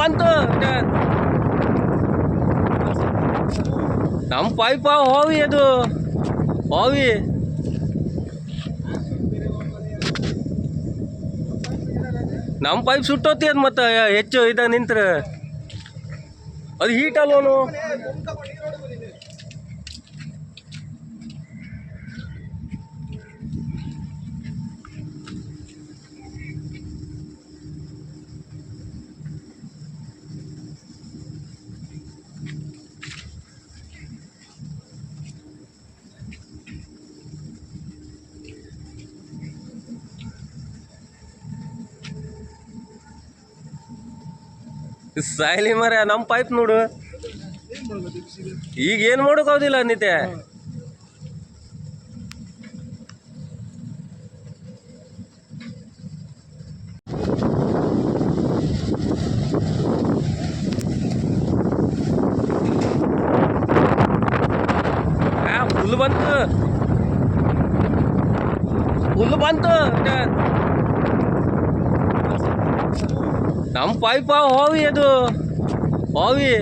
ಬಂತು ನಮ್ಮ ಪೈಪ ಹೋವಿ ಅದು ಹೋವಿ ನಮ್ಮ ಪೈಪ್ ಸುಟ್ಟೋತಿ ಅದು ಮತ್ತೆ ಹೆಚ್ಚು ಇದ ನಿಂತ್ರೆ ಅದು ಹೀಟ್ ಅಲ್ವನು ಸಾಯ್ಲಿ ಮರ ನಮ್ಮ ಪೈಪ್ ನೋಡು ಈಗ ಏನು ಮಾಡೋಕ್ಕಾಗೋದಿಲ್ಲ ನಿತ್ಯ ಫುಲ್ ಬಂತು ನಮ್ಮ ಪೈಪ ಹೋವಿ ಅದು ಹೋವಿ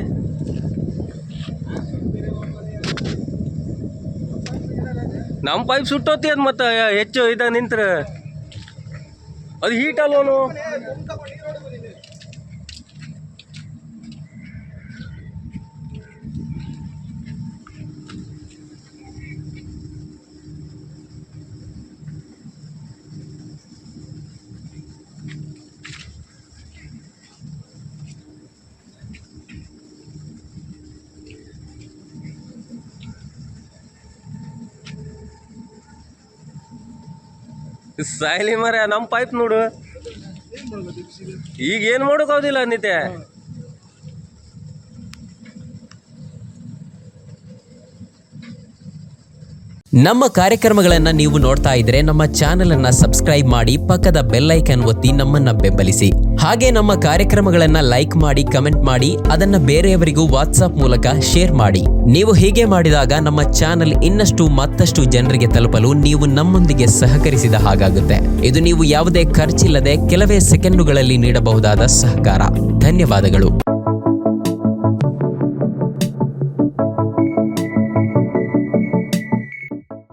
ನಮ್ಮ ಪೈಪ್ ಸುಟ್ಟೋತಿ ಅದು ಮತ್ತೆ ಹೆಚ್ಚು ಇದ ನಿಂತ್ರೆ ಅದು ಹೀಟ್ ಅಲ್ವನು ಸಾಯ್ಲಿ ಮರ ನಮ್ಮ ಪೈಪ್ ನೋಡು ಈಗ ಏನು ಮಾಡೋಕ್ಕಾಗೋದಿಲ್ಲ ನಿತ್ಯ ನಮ್ಮ ಕಾರ್ಯಕ್ರಮಗಳನ್ನ ನೀವು ನೋಡ್ತಾ ಇದ್ರೆ ನಮ್ಮ ಚಾನೆಲ್ ಅನ್ನ ಸಬ್ಸ್ಕ್ರೈಬ್ ಮಾಡಿ ಪಕ್ಕದ ಬೆಲ್ ಐಕಾನ್ ಒತ್ತಿ ನಮ್ಮನ್ನ ಬೆಂಬಲಿಸಿ. ಹಾಗೆ ನಮ್ಮ ಕಾರ್ಯಕ್ರಮಗಳನ್ನ ಲೈಕ್ ಮಾಡಿ, ಕಮೆಂಟ್ ಮಾಡಿ, ಅದನ್ನ ಬೇರೆಯವರಿಗೂ ವಾಟ್ಸ್ಆಪ್ ಮೂಲಕ ಶೇರ್ ಮಾಡಿ. ನೀವು ಹೀಗೆ ಮಾಡಿದಾಗ ನಮ್ಮ ಚಾನೆಲ್ ಇನ್ನಷ್ಟು ಮತ್ತಷ್ಟು ಜನರಿಗೆ ತಲುಪಲು ನೀವು ನಮ್ಮೊಂದಿಗೆ ಸಹಕರಿಸಿದ ಹಾಗಾಗುತ್ತೆ. ಇದು ನೀವು ಯಾವುದೇ ಖರ್ಚಿಲ್ಲದೆ ಕೆಲವೇ ಸೆಕೆಂಡುಗಳಲ್ಲಿ ನೀಡಬಹುದಾದ ಸಹಕಾರ. ಧನ್ಯವಾದಗಳು.